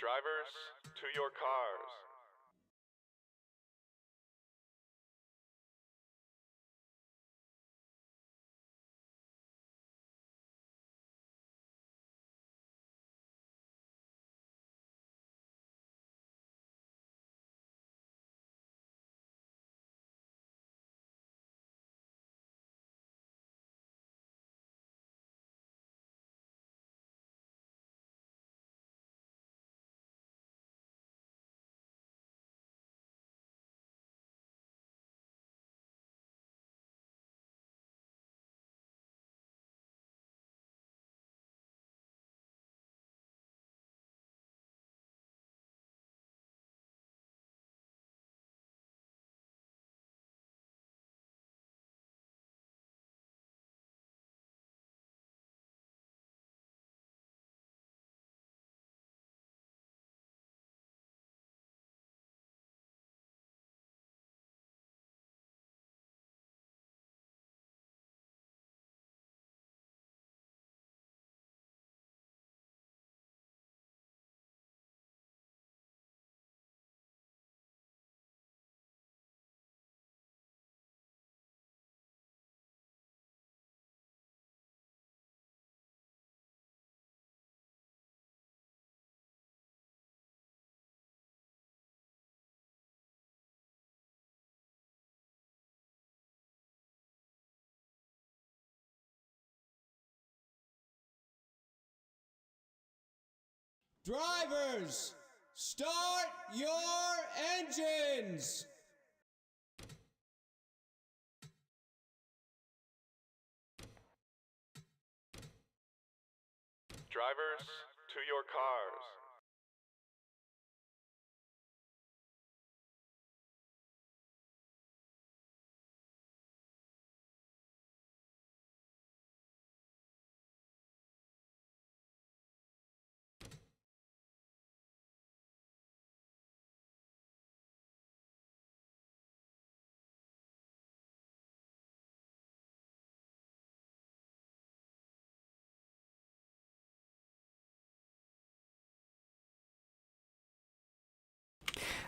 Drivers, to your cars. Drivers, start your engines! Drivers, to your cars.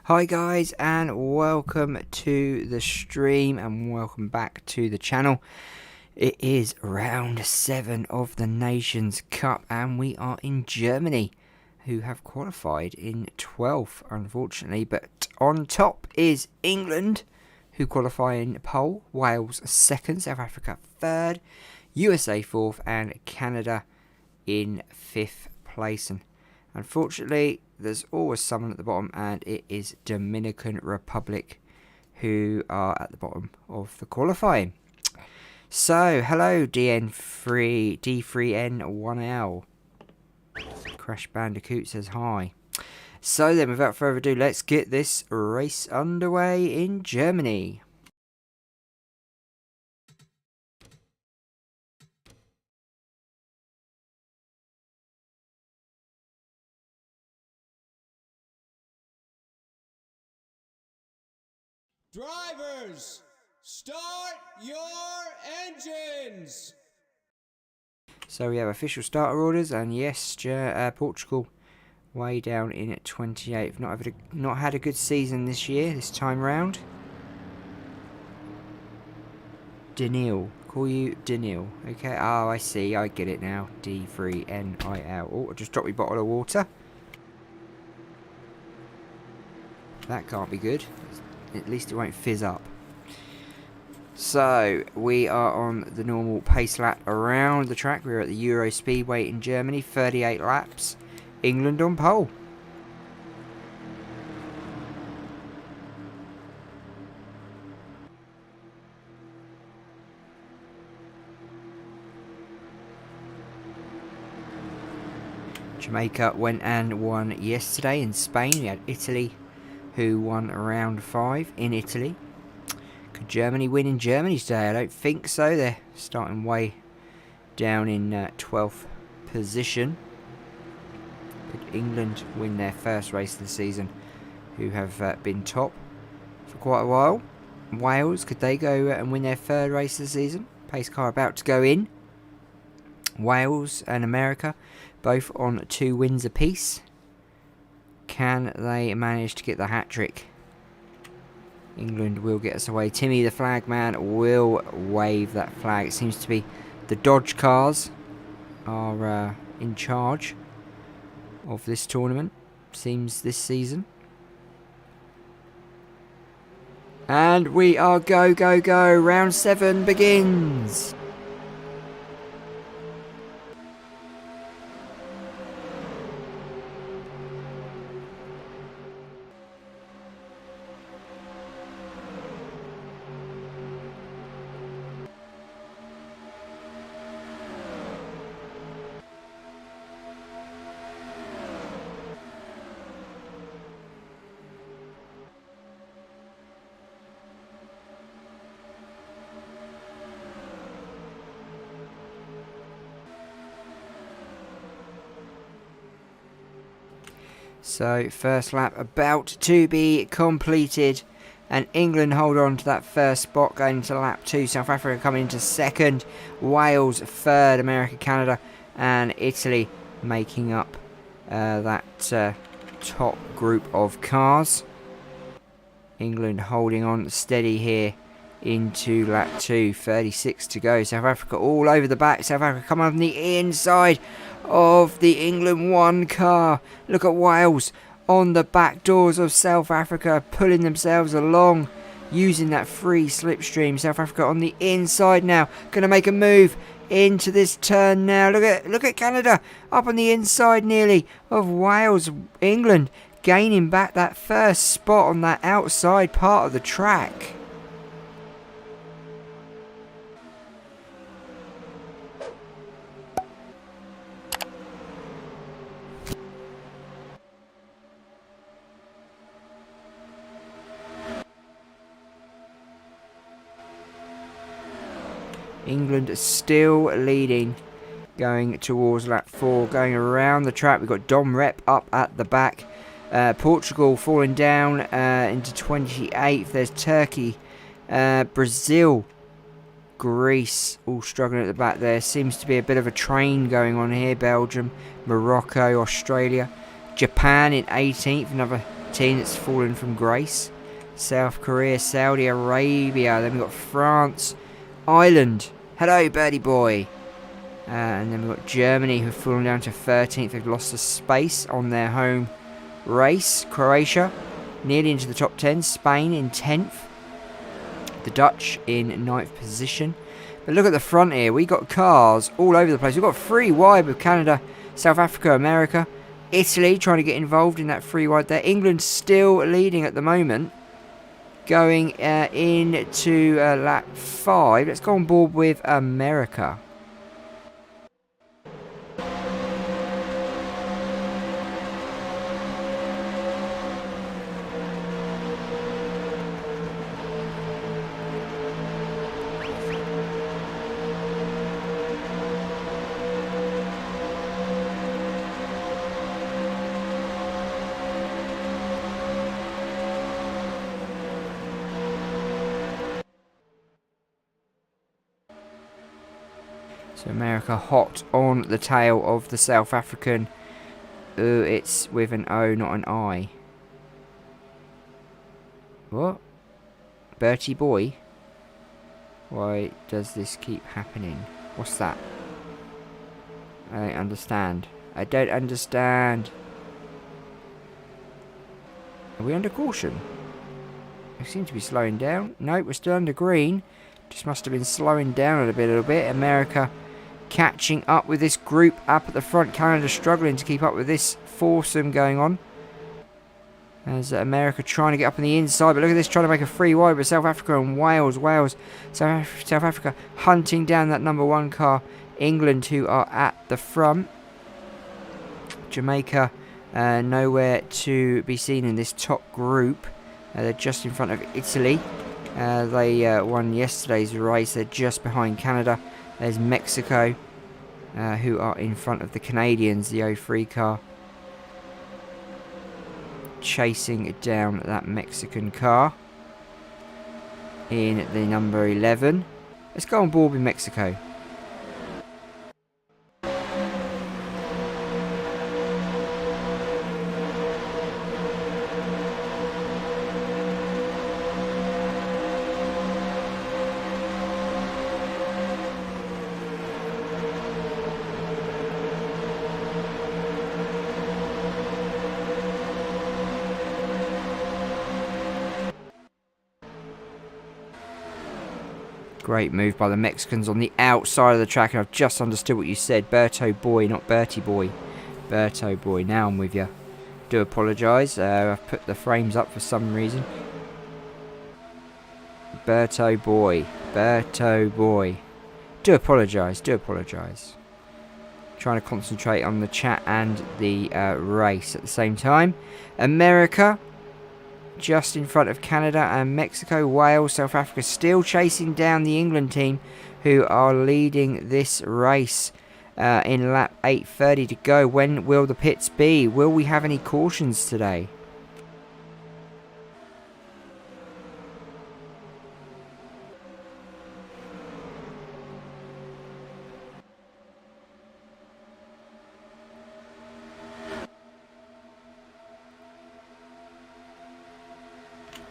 Hi guys, and welcome to the stream and welcome back to the channel. It is round 7 of the Nations Cup and we are in Germany, who have qualified in 12th unfortunately, but on top is England, who qualify in pole, Wales 2nd, South Africa 3rd, USA 4th and Canada in 5th place. And unfortunately, there's always someone at the bottom, and it is Dominican Republic, who are at the bottom of the qualifying. So, hello D3N1L. Crash Bandicoot says hi. So then, without further ado, let's get this race underway in Germany. Drivers, start your engines! So we have official starter orders, and yes, Portugal way down in at 28th. Not had a good season this year, this time round. Daniil, call you Daniil. Okay, oh I see, I get it now. D3NIL. Oh, I just dropped my bottle of water. That can't be good. At least it won't fizz up. So, we are on the normal pace lap around the track. We're at the Euro Speedway in Germany, 38 laps. England on pole. Jamaica went and won yesterday in Spain. We had Italy, who won round 5 in Italy. Could Germany win in Germany today? I don't think so. They're starting way down in 12th position. Could England win their first race of the season, who have been top for quite a while? Wales, could they go and win their third race of the season? Pace car about to go in. Wales and America, both on 2 wins apiece. Can they manage to get the hat-trick? England will get us away. Timmy the flag man will wave that flag. It seems to be the Dodge cars are in charge of this tournament. Seems this season. And we are go, go, go. Round 7 begins. So, first lap about to be completed. And England hold on to that first spot going into lap 2. South Africa coming into second. Wales third. America, Canada and Italy making up that top group of cars. England holding on steady here into lap 2. 36 to go. South Africa all over the back. South Africa coming on the inside of the England 1 car. Look at Wales on the back doors of South Africa, pulling themselves along, using that free slipstream. South Africa on the inside now, going to make a move into this turn now. Look at Canada up on the inside nearly of Wales. England gaining back that first spot on that outside part of the track. England still leading, going towards lap 4, going around the track. We've got Dom Rep up at the back. Portugal falling down into 28th. There's Turkey, Brazil, Greece all struggling at the back there. Seems to be a bit of a train going on here. Belgium, Morocco, Australia. Japan in 18th, another team that's fallen from grace. South Korea, Saudi Arabia. Then we've got France, Ireland. Hello, birdie boy. And then we've got Germany, who've fallen down to 13th. They've lost a space on their home race. Croatia, nearly into the top 10. Spain in 10th. The Dutch in 9th position. But look at the front here. We got cars all over the place. We've got 3 wide with Canada, South Africa, America. Italy trying to get involved in that 3 wide there. England still leading at the moment, going into lap 5. Let's go on board with America. So America hot on the tail of the South African. It's with an O, not an I. What? Bertie boy? Why does this keep happening? What's that? I don't understand. I don't understand. Are we under caution? We seem to be slowing down. Nope, we're still under green. Just must have been slowing down a little bit. America catching up with this group up at the front. Canada struggling to keep up with this foursome going on. As America trying to get up on the inside. But look at this, trying to make a free wide with South Africa and Wales. South Africa hunting down that number 1 car. England, who are at the front. Jamaica nowhere to be seen in this top group. They're just in front of Italy. They won yesterday's race. They're just behind Canada. There's Mexico, who are in front of the Canadians, the 03 car. Chasing down that Mexican car in the number 11. Let's go on board with Mexico. Great move by the Mexicans on the outside of the track. And I've just understood what you said. Berto boy, not Bertie boy. Berto boy. Now I'm with you. Do apologise. I've put the frames up for some reason. Berto boy. Berto boy. Do apologise. Do apologise. Trying to concentrate on the chat and the race at the same time. America just in front of Canada and Mexico. Wales, South Africa still chasing down the England team, who are leading this race in lap 8:30 to go. When will the pits be? Will we have any cautions today?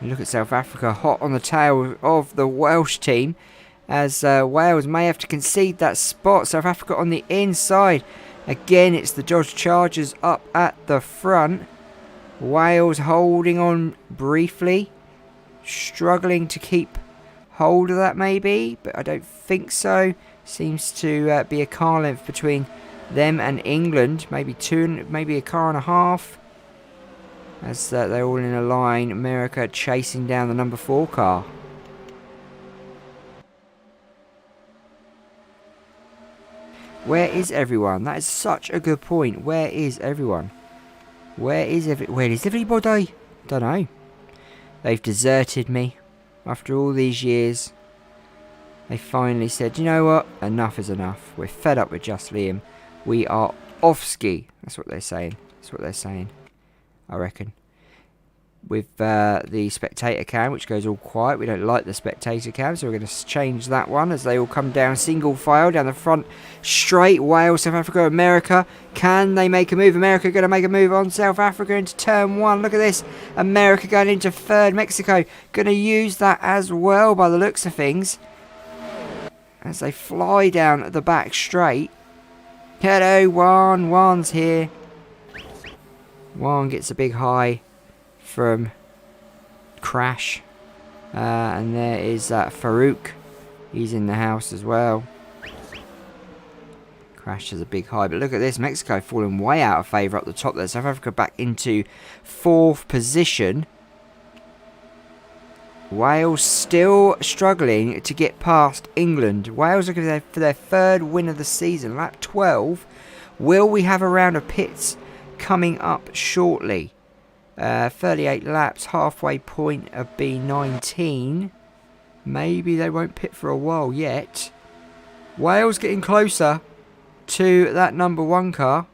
Look at South Africa hot on the tail of the Welsh team, as Wales may have to concede that spot. South Africa on the inside. Again, it's the Dodge Chargers up at the front. Wales holding on briefly. Struggling to keep hold of that maybe, but I don't think so. Seems to be a car length between them and England. Maybe maybe a car and a half. As they're all in a line. America chasing down the number 4 car. Where is everyone? That is such a good point. Where is everyone? Where is everybody? Don't know. They've deserted me. After all these years, they finally said, you know what? Enough is enough. We're fed up with just Liam. We are off ski. That's what they're saying. That's what they're saying. I reckon. With the spectator cam, which goes all quiet. We don't like the spectator cam, so we're going to change that one as they all come down single file down the front straight. Wales, South Africa, America. Can they make a move? America going to make a move on South Africa into turn 1. Look at this. America going into 3rd. Mexico going to use that as well by the looks of things. As they fly down the back straight. Hello, Juan's here. Juan gets a big high from Crash. And there is Farouk. He's in the house as well. Crash has a big high. But look at this. Mexico falling way out of favour up the top there. South Africa back into 4th position. Wales still struggling to get past England. Wales looking for their 3rd win of the season. Lap 12. Will we have a round of pits coming up shortly? 38 laps, halfway point of B19. Maybe they won't pit for a while yet. Wales getting closer to that number 1 car.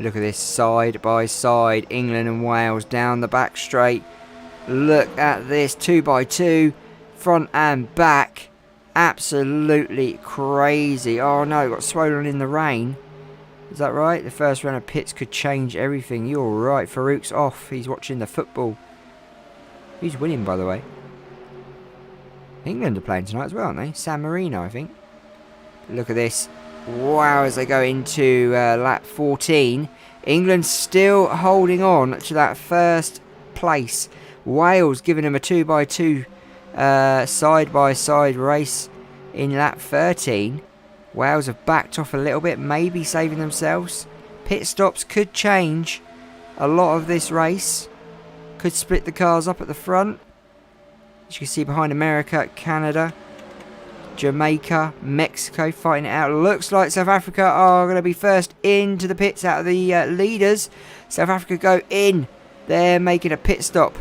Look at this, side by side, England and Wales down the back straight. Look at this, 2x2, front and back. Absolutely crazy. Oh no, it got swollen in the rain. Is that right? The first round of pits could change everything. You're right, Farouk's off. He's watching the football. Who's winning, by the way? England are playing tonight as well, aren't they? San Marino, I think. Look at this. Wow, as they go into lap 14. England still holding on to that 1st place. Wales giving them a 2x2 side-by-side race in lap 13. Wales have backed off a little bit, maybe saving themselves. Pit stops could change a lot of this race. Could split the cars up at the front. As you can see behind America, Canada, Jamaica, Mexico fighting it out. Looks like South Africa are going to be first into the pits out of the leaders. South Africa go in. They're making a pit stop.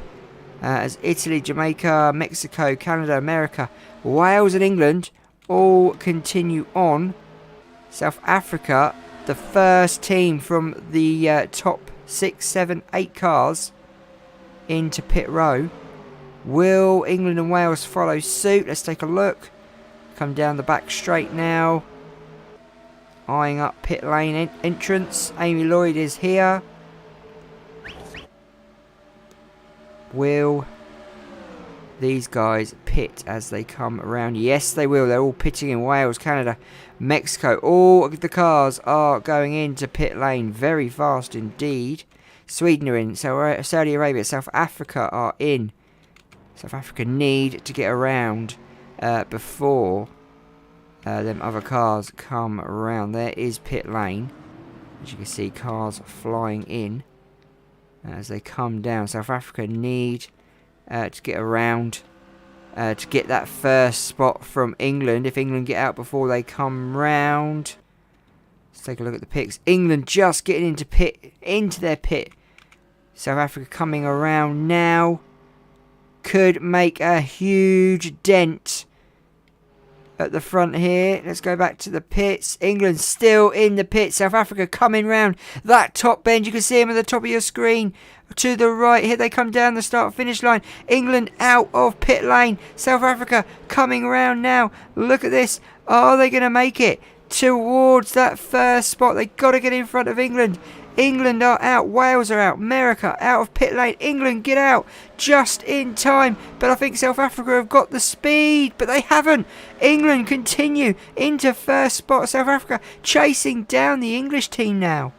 As Italy, Jamaica, Mexico, Canada, America, Wales and England all continue on. South Africa, the first team from the top 6, 7, 8 cars into pit row. Will England and Wales follow suit? Let's take a look. Come down the back straight now. Eyeing up pit lane entrance. Amy Lloyd is here. Will these guys pit as they come around? Yes, they will. They're all pitting in Wales, Canada, Mexico. All of the cars are going into pit lane very fast indeed. Sweden are in. Saudi Arabia, South Africa are in. South Africa need to get around before them other cars come around. There is pit lane. As you can see, cars flying in as they come down. South Africa need to get around to get that first spot from England. If England get out before they come round. Let's take a look at the pits. England just getting into their pit. South Africa coming around now. Could make a huge dent at the front here. Let's go back to the pits. England still in the pits. South Africa coming round that top bend. You can see them at the top of your screen. To the right. Here they come down the start-finish line. England out of pit lane. South Africa coming around now. Look at this. Are they going to make it towards that first spot? They've got to get in front of England. England are out. Wales are out. America out of pit lane. England get out just in time. But I think South Africa have got the speed. But they haven't. England continue into first spot. South Africa chasing down the English team now.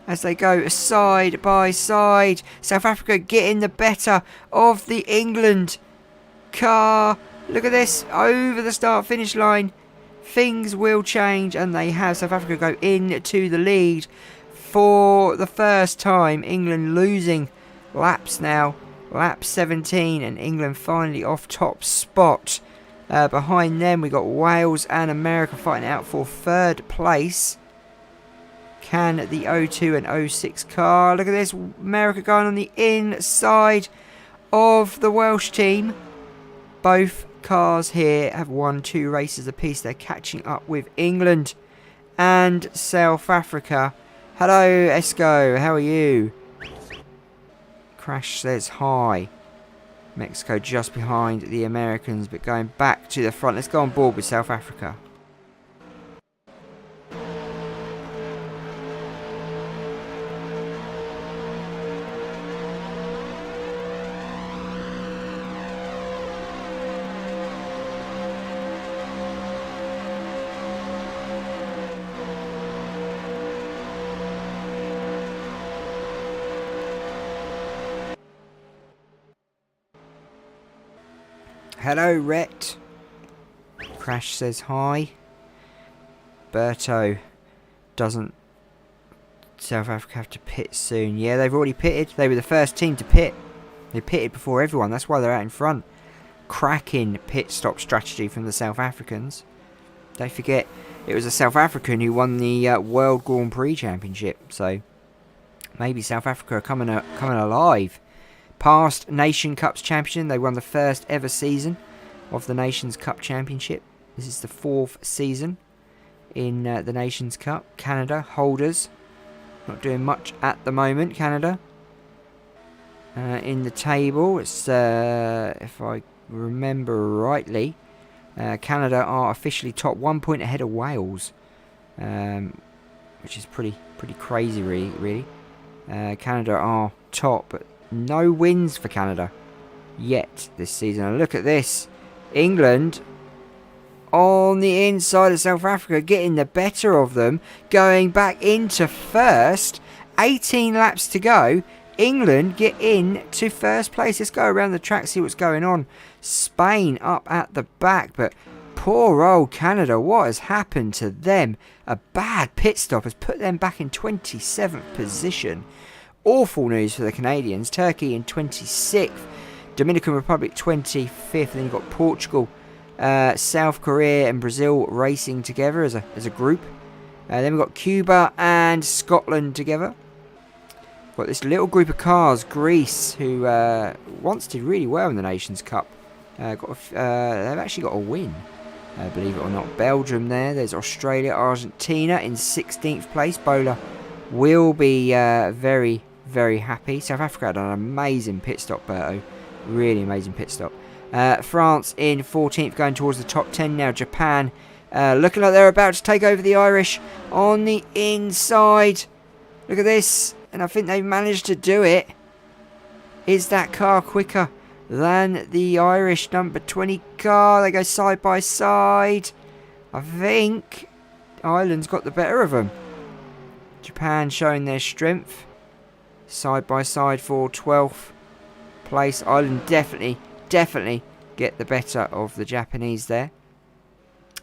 As they go side by side. South Africa getting the better of the England car. Look at this. Over the start finish line. Things will change, and they have. South Africa go into the lead for the first time. England losing laps now. Lap 17, and England finally off top spot. Behind them we got Wales and America fighting out for third place. Can the 02 and 06 car. Look at this. America going on the inside of the Welsh team. Both cars here have won 2 races apiece. They're catching up with England and South Africa. Hello, Esco. How are you? Crash says hi. Mexico just behind the Americans, but going back to the front. Let's go on board with South Africa. Hello, Rhett. Crash says hi. Berto doesn't. South Africa have to pit soon. Yeah, they've already pitted. They were the first team to pit. They pitted before everyone. That's why they're out in front. Cracking pit stop strategy from the South Africans. Don't forget, it was a South African who won the World Grand Prix Championship. So maybe South Africa are coming alive. Past Nation Cups champion. They won the first ever season of the Nations Cup Championship. This is the 4th season in the Nations Cup. Canada holders. Not doing much at the moment, Canada. In the table, it's if I remember rightly, Canada are officially top, 1 point ahead of Wales, which is pretty crazy, really. Canada are top, but no wins for Canada yet this season. And look at this. England on the inside of South Africa, getting the better of them, going back into first. 18 laps to go. England get into first place. Let's go around the track, see what's going on. Spain up at the back, but poor old Canada, what has happened to them? A bad pit stop has put them back in 27th position. Awful news for the Canadians. Turkey in 26th. Dominican Republic 25th. And then you've got Portugal, South Korea and Brazil racing together as a group. Then we've got Cuba and Scotland together. Got this little group of cars, Greece, who once did really well in the Nations Cup. They've actually got a win Believe it or not, Belgium there. There's Australia, Argentina in 16th place. Bowler will be very, very happy. South Africa had an amazing pit stop, Berto. Really amazing pit stop. France in 14th, going towards the top 10 now. Japan looking like they're about to take over the Irish on the inside. Look at this. And I think they've managed to do it. Is that car quicker than the Irish number 20 car? They go side by side. I think Ireland's got the better of them. Japan showing their strength. Side by side for 12th place. Ireland definitely get the better of the Japanese there.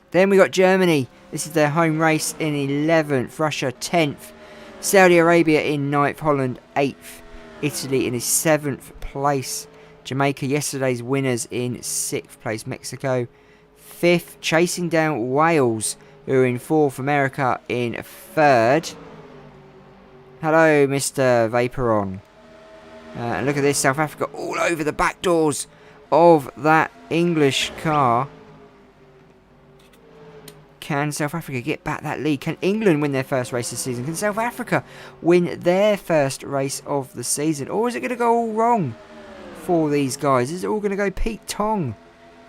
Then we got Germany. This is their home race in 11th. Russia 10th. Saudi Arabia in 9th. Holland 8th. Italy in 7th place. Jamaica, yesterday's winners, in 6th place. Mexico 5th. Chasing down Wales, who are in 4th. America in 3rd. Hello, Mr. Vaporon. And look at this. South Africa all over the back doors of that English car. Can South Africa get back that lead? Can England win their first race of the season? Can South Africa win their first race of the season? Or is it going to go all wrong for these guys? Is it all going to go Pete Tong?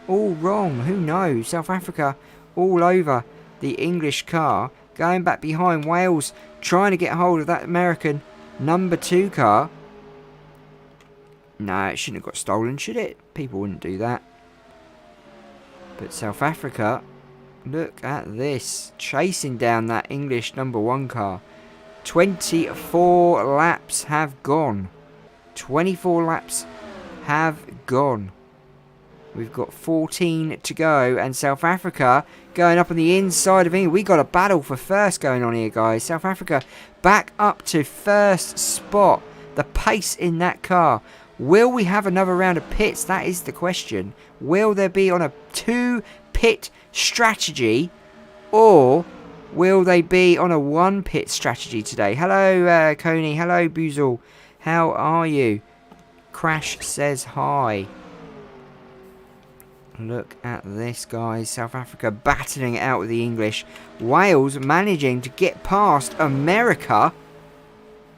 All wrong. Who knows? South Africa all over the English car. Going back behind Wales. Trying to get hold of that American number 2 car. No, it shouldn't have got stolen, should it? People wouldn't do that. But South Africa, look at this. Chasing down that English number 1 car. 24 laps have gone. 24 laps have gone. We've got 14 to go. And South Africa going up on the inside of England. We got a battle for first going on here, guys. South Africa back up to first spot. The pace in that car. Will we have another round of pits? That is the question. Will there be on a 2-pit strategy, or will they be on a 1-pit strategy today? Hello, Coney. Hello, Boozle. How are you? Crash says hi. Look at this, guys. South Africa battling it out with the English. Wales managing to get past America.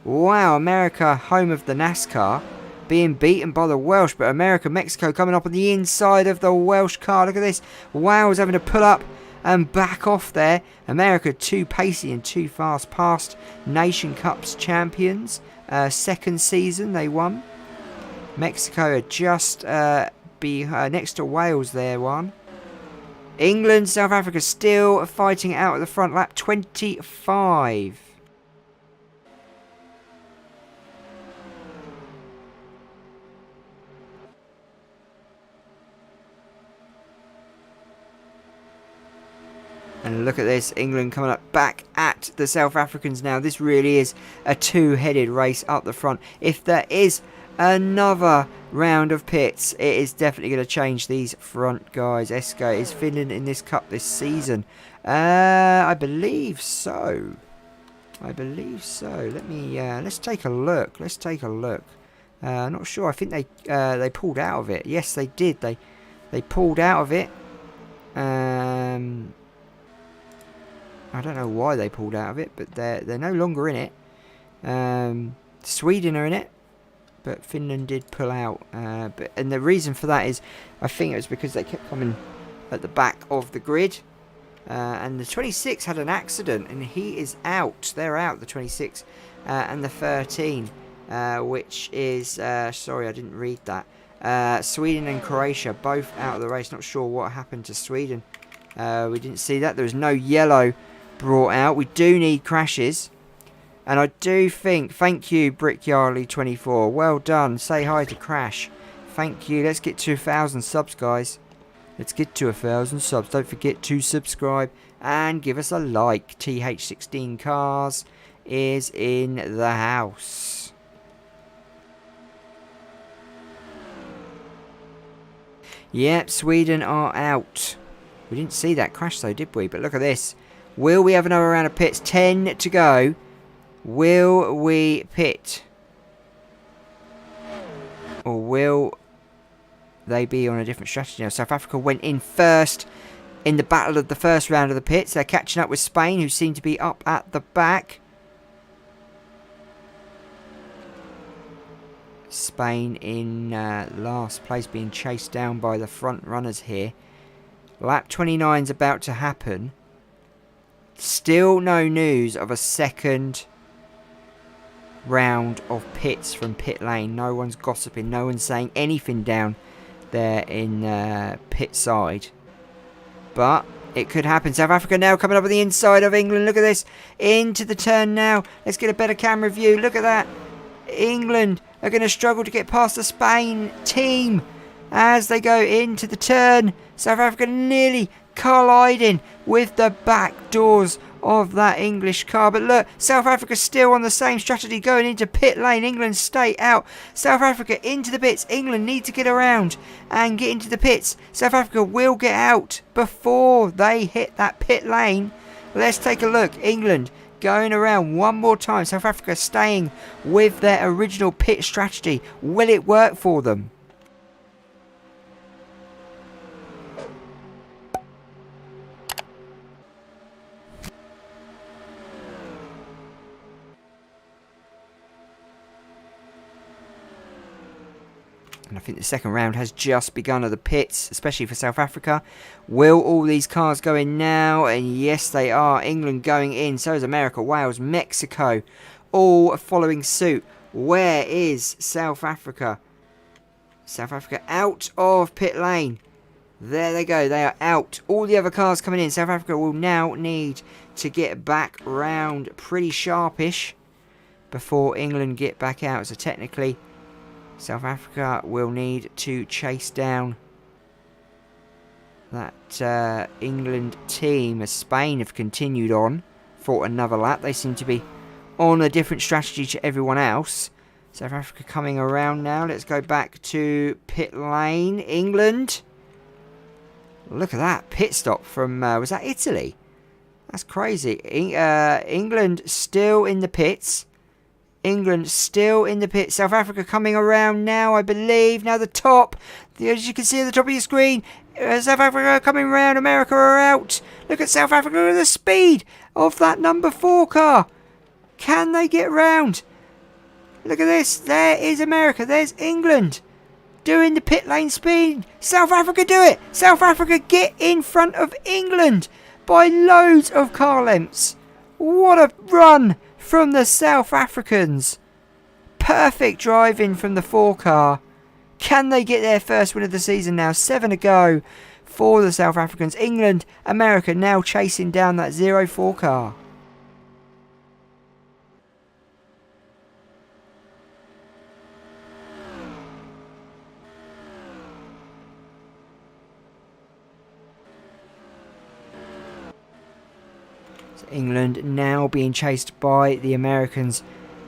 Wow, America, home of the NASCAR, being beaten by the Welsh. But America, Mexico coming up on the inside of the Welsh car. Look at this. Wales having to pull up and back off there. America too pacey and too fast. Past Nation Cups champions. Second season they won. Mexico are just next to Wales there, one. England, South Africa still fighting out at the front. Lap 25. And look at this, England coming up back at the South Africans now. This really is a two-headed race up the front. If there is another round of pits, it is definitely going to change these front guys. Eska, is Finland in this cup this season? I believe so. I believe so. Let me let's take a look. Let's take a look. Not sure. I think they pulled out of it. Yes, they did. They pulled out of it. I don't know why they pulled out of it, but they're no longer in it. Sweden are in it, but Finland did pull out. And the reason for that is, I think it was because they kept coming at the back of the grid. And the 26 had an accident, and he is out. They're out, the 26 and the 13, which is... sorry, I didn't read that. Sweden and Croatia, both out of the race. Not sure what happened to Sweden. We didn't see that. There was no yellow brought out. We do need crashes. And I do think... Thank you, Brickyardly24. Well done. Say hi to Crash. Thank you. Let's get to 1,000 subs, guys. Let's get to 1,000 subs. Don't forget to subscribe and give us a like. TH16 Cars is in the house. Yep, Sweden are out. We didn't see that crash though, did we? But look at this. Will we have another round of pits? 10 to go. Will we pit? Or will they be on a different strategy now? South Africa went in first. in the battle of the first round of the pits. They're catching up with Spain, who seem to be up at the back. Spain in last place, being chased down by the front runners here. Lap 29 is about to happen. Still no news of a second round of pits from pit lane. No one's gossiping. No one's saying anything down there in pit side. But it could happen. South Africa now coming up on the inside of England. Look at this. Into the turn now. Let's get a better camera view. Look at that. England are going to struggle to get past the Spain team as they go into the turn. South Africa nearly colliding with the back doors of that English car. But look, South Africa still on the same strategy, going into pit lane. England stay out. South Africa into the pits. England need to get around and get into the pits. South Africa will get out before they hit that pit lane. Let's take a look. England going around one more time. South Africa staying with their original pit strategy. Will it work for them? And I think the second round has just begun of the pits, especially for South Africa. Will all these cars go in now? And yes, they are. England going in. So is America, Wales, Mexico, all following suit. Where is South Africa? South Africa out of pit lane. There they go. They are out. All the other cars coming in. South Africa will now need to get back round pretty sharpish before England get back out. So technically, South Africa will need to chase down that England team as Spain have continued on for another lap. They seem to be on a different strategy to everyone else. South Africa coming around now. Let's go back to pit lane. England. Look at that pit stop from, was that Italy? That's crazy. England still in the pits. England still in the pit. South Africa coming around now, I believe. Now the top. As you can see at the top of your screen, South Africa coming around. America are out. Look at South Africa at the speed of that number 4 car. Can they get round? Look at this. There is America. There's England doing the pit lane speed. South Africa do it. South Africa get in front of England by loads of car lengths. What a run from the South Africans. Perfect driving from the 4 car. Can they get their first win of the season now? 7 to go for the South Africans. England, America now chasing down that 0-4 car. England now being chased by the Americans.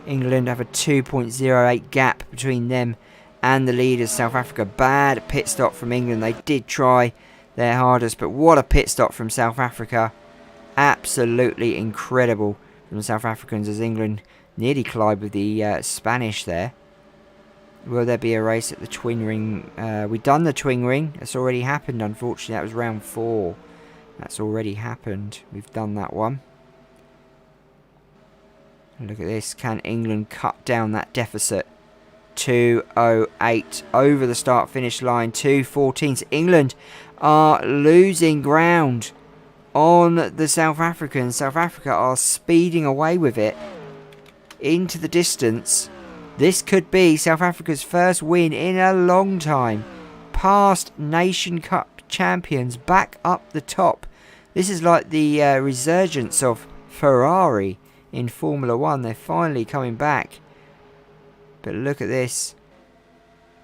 England have a 2.08 gap between them and the leaders, South Africa. Bad pit stop from England. They did try their hardest, but what a pit stop from South Africa. Absolutely incredible from the South Africans as England nearly collide with the Spanish there. Will there be a race at the twin ring? We've done the twin ring. That's already happened, unfortunately. That was round 4. That's already happened. We've done that one. Look at this. Can England cut down that deficit? 2:08 over the start-finish line. 2:14. So England are losing ground on the South Africans. South Africa are speeding away with it into the distance. This could be South Africa's first win in a long time. Past Nation Cup champions back up the top. This is like the resurgence of Ferrari in Formula 1. They're finally coming back. But look at this.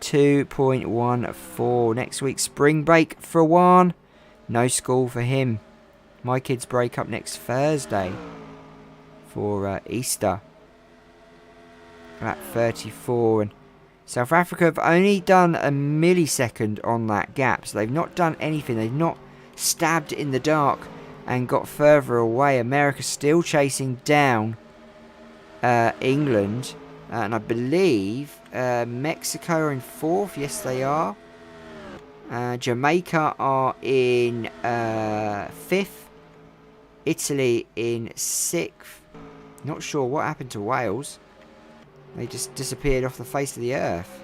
2.14. Next week, spring break for Juan. No school for him. My kids break up next Thursday for Easter. At 34. And South Africa have only done a millisecond on that gap. So they've not done anything. They've not stabbed in the dark and got further away. America still chasing down England. And I believe Mexico are in 4th. Yes, they are. Jamaica are in 5th. Italy in 6th. Not sure what happened to Wales. They just disappeared off the face of the earth.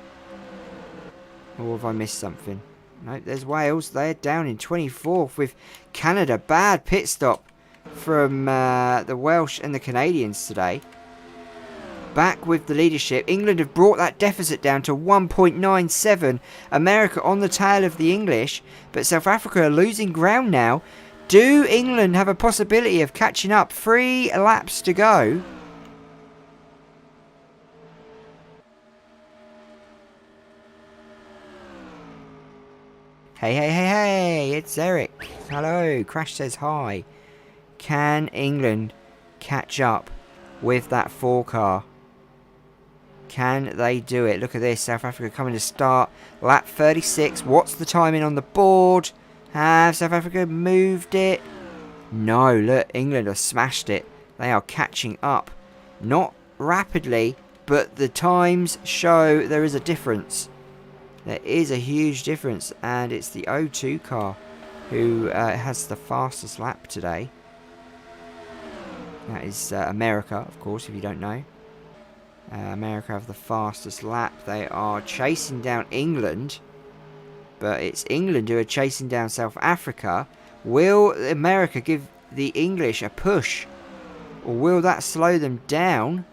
Or have I missed something? No, there's Wales. They're down in 24th with Canada. Bad pit stop from the Welsh and the Canadians today. Back with the leadership. England have brought that deficit down to 1.97. America on the tail of the English. But South Africa are losing ground now. Do England have a possibility of catching up? 3 laps to go. Hey, hey, hey, hey, it's Eric. Hello, Crash says hi. Can England catch up with that 4 car? Can they do it? Look at this, South Africa coming to start. Lap 36, what's the timing on the board? Have South Africa moved it? No, look, England have smashed it. They are catching up. Not rapidly, but the times show there is a difference. There is a huge difference, and it's the O2 car who has the fastest lap today. That is America, of course, if you don't know. America have the fastest lap. They are chasing down England, but it's England who are chasing down South Africa. Will America give the English a push, or will that slow them down?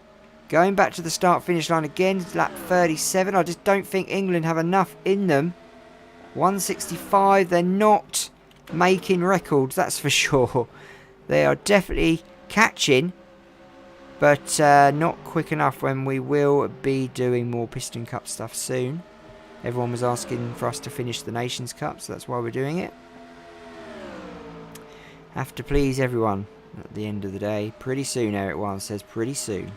Going back to the start-finish line again, lap 37. I just don't think England have enough in them. 165, they're not making records, that's for sure. They are definitely catching, but not quick enough when we will be doing more Piston Cup stuff soon. Everyone was asking for us to finish the Nations Cup, so that's why we're doing it. Have to please everyone at the end of the day. Pretty soon, Eric Wild says, pretty soon.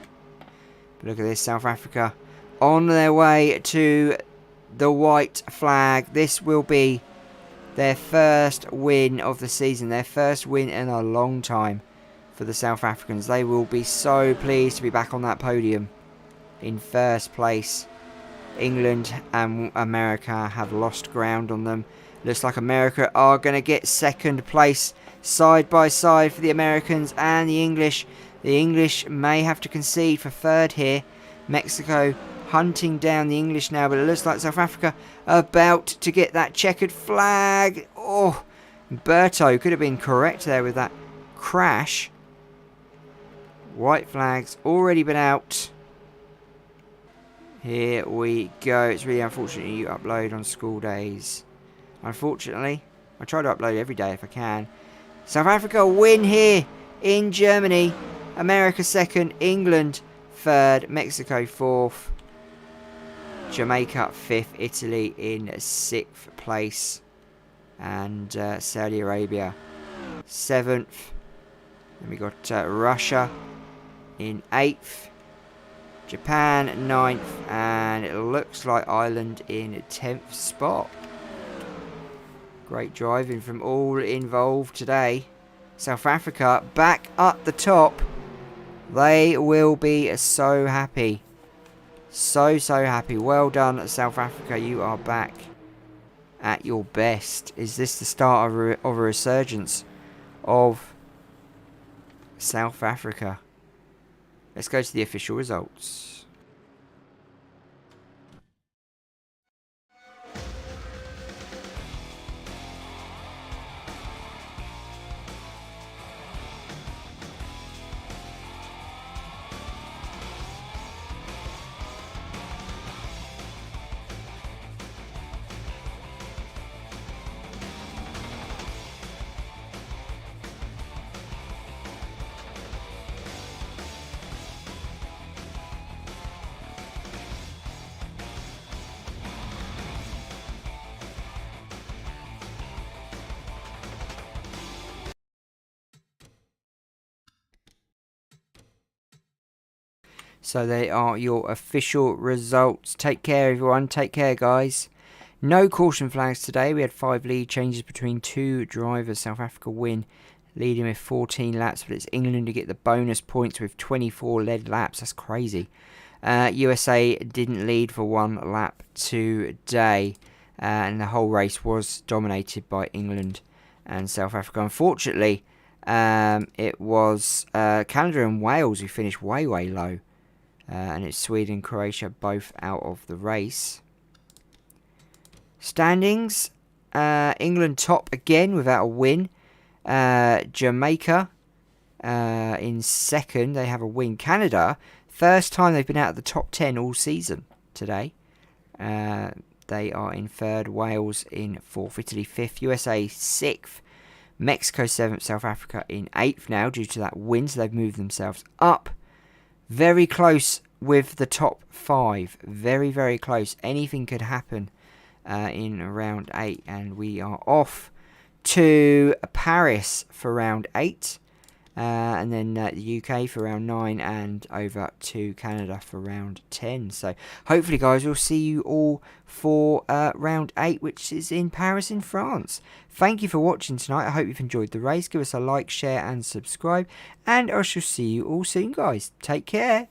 But look at this, South Africa on their way to the white flag. This will be their first win of the season. Their first win in a long time for the South Africans. They will be so pleased to be back on that podium in first place. England and America have lost ground on them. Looks like America are going to get second place side by side for the Americans and the English. The English may have to concede for third here. Mexico hunting down the English now, but it looks like South Africa about to get that checkered flag. Oh, Berto could have been correct there with that crash. White flag's already been out. Here we go. It's really unfortunate you upload on school days. Unfortunately, I try to upload every day if I can. South Africa win here in Germany. America second, England third, Mexico fourth, Jamaica fifth, Italy in 6th place, and Saudi Arabia 7th. Then we got Russia in 8th, Japan 9th, and it looks like Ireland in 10th spot. Great driving from all involved today. South Africa back at the top. They will be so happy. So happy. Well done, South Africa. You are back at your best. Is this the start of a resurgence of South Africa? Let's go to the official results. So they are your official results. Take care, everyone. Take care, guys. No caution flags today. We had 5 lead changes between 2 drivers. South Africa win, leading with 14 laps. But it's England to get the bonus points with 24 led laps. That's crazy. USA didn't lead for 1 lap today. and the whole race was dominated by England and South Africa. Unfortunately, it was Canada and Wales who finished way low, and it's Sweden and Croatia both out of the race. Standings, England top again without a win. Jamaica in second, they have a win. Canada, first time they've been out of the top 10 all season today. They are in third. Wales in fourth. Italy fifth. USA sixth. Mexico seventh. South Africa in eighth now due to that win, so they've moved themselves up. Very close with the top five. Very close. Anything could happen in round 8, and we are off to Paris for round 8. And then the UK for round 9, and over to Canada for round 10. So hopefully, guys, we'll see you all for round 8, which is in Paris in France. Thank you for watching tonight. I hope you've enjoyed the race. Give us a like, share and subscribe, and I shall see you all soon, guys. Take care.